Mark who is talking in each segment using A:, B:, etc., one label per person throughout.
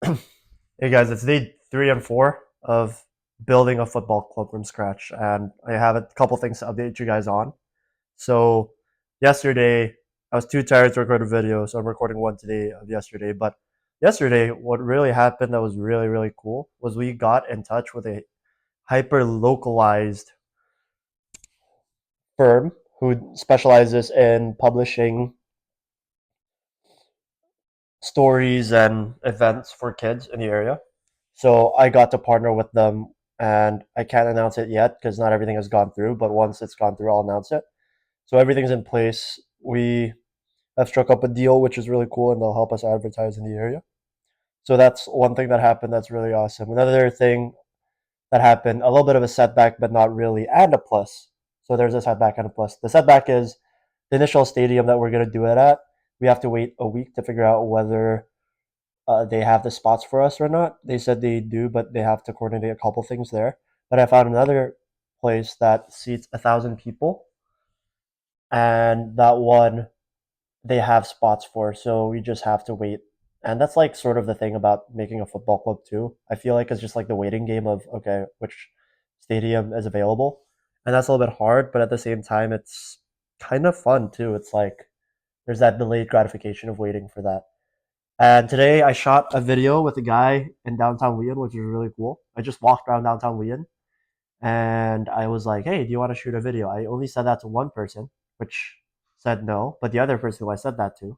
A: Hey guys, it's day 3 and 4 of building a football club from scratch, and I have a couple things to update you guys on. So, yesterday I was too tired to record a video, so I'm recording one today of yesterday. But yesterday, what really happened that was really, really cool was we got in touch with a hyper localized firm who specializes in publishing stories and events for kids in the area. So I got to partner with them, and I can't announce it yet because not everything has gone through. But once it's gone through, I'll announce it. So everything's in place. We have struck up a deal, which is really cool, and they'll help us advertise in the area. So that's one thing that happened. That's really awesome. Another thing that happened, a little bit of a setback, but not really, and a plus. So there's a setback and a plus. The setback is the initial stadium that we're going to do it at. We have to wait a week to figure out whether they have the spots for us or not. They said they do, but they have to coordinate a couple things there. But I found another place that seats 1,000 people, and that one they have spots for. So we just have to wait. And that's like sort of the thing about making a football club too. I feel like it's just like the waiting game of okay, which stadium is available, and that's a little bit hard. But at the same time, it's kind of fun too. It's like there's that delayed gratification of waiting for that. And today I shot a video with a guy in downtown Wheaton, which is really cool. I just walked around downtown Wheaton and I was like, hey, do you want to shoot a video? I only said that to one person, which said no. But the other person who I said that to,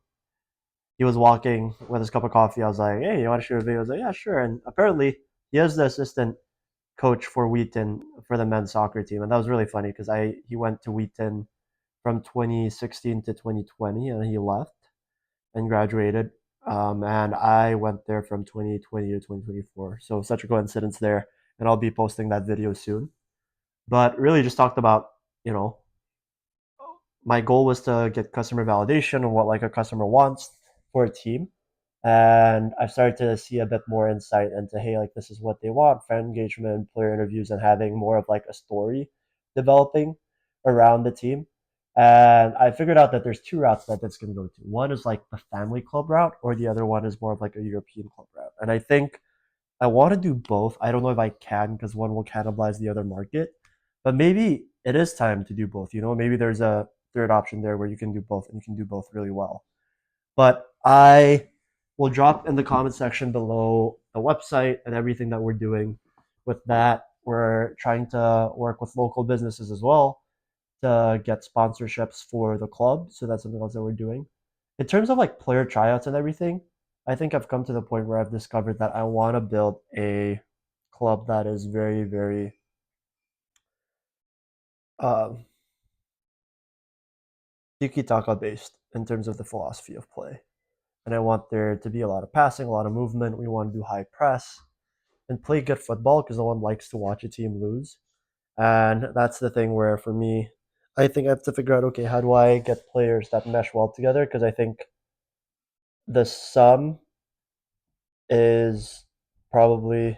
A: he was walking with his cup of coffee. I was like, hey, you want to shoot a video? I was like, yeah, sure. And apparently he is the assistant coach for Wheaton for the men's soccer team. And that was really funny because he went to Wheaton from 2016 to 2020 and he left and graduated. And I went there from 2020 to 2024. So such a coincidence there. And I'll be posting that video soon. But really just talked about, you know, my goal was to get customer validation of what like a customer wants for a team. And I've started to see a bit more insight into, hey, like this is what they want, fan engagement, player interviews, and having more of like a story developing around the team. And I figured out that there's two routes that that's going to go to. One is like the family club route, or the other one is more of like a European club route. And I think I want to do both. I don't know if I can because one will cannibalize the other market, but maybe it is time to do both. Maybe there's a third option there where you can do both and you can do both really well. But I will drop in the comment section below the website and everything that we're doing with that. We're trying to work with local businesses as well to get sponsorships for the club. So that's something else that we're doing. In terms of like player tryouts and everything, I think I've come to the point where I've discovered that I want to build a club that is very, very um, tiki taka based in terms of the philosophy of play. And I want there to be a lot of passing, a lot of movement. We want to do high press and play good football because no one likes to watch a team lose. And that's the thing where for me, I think I have to figure out okay, how do I get players that mesh well together? Because I think the sum is probably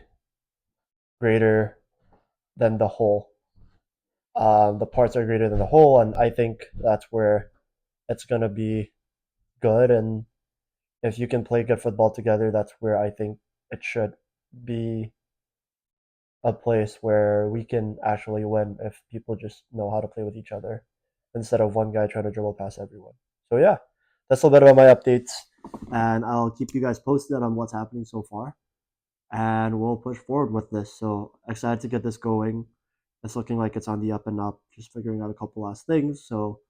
A: greater than the whole. The parts are greater than the whole, and I think that's where it's going to be good. And if you can play good football together, that's where I think it should be a place where we can actually win if people just know how to play with each other instead of one guy trying to dribble past everyone. So yeah, that's a little bit about my updates, and I'll keep you guys posted on what's happening so far, and we'll push forward with this. So excited to get this going. It's looking like it's on the up and up. Just figuring out a couple last things. So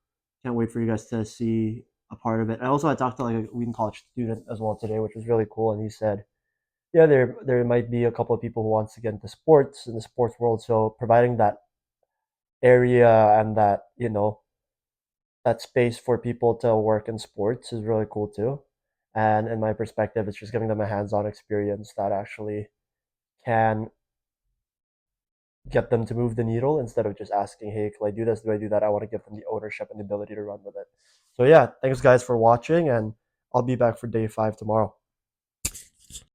A: can't wait for you guys to see a part of it. And also, I talked to like a Wheaton College student as well today, which was really cool. And he said, yeah, there might be a couple of people who wants to get into sports in the sports world. So providing that area and that that space for people to work in sports is really cool too. And in my perspective, it's just giving them a hands-on experience that actually can get them to move the needle instead of just asking, hey, can I do this? Do I do that? I want to give them the ownership and the ability to run with it. So yeah, thanks guys for watching, and I'll be back for day 5 tomorrow.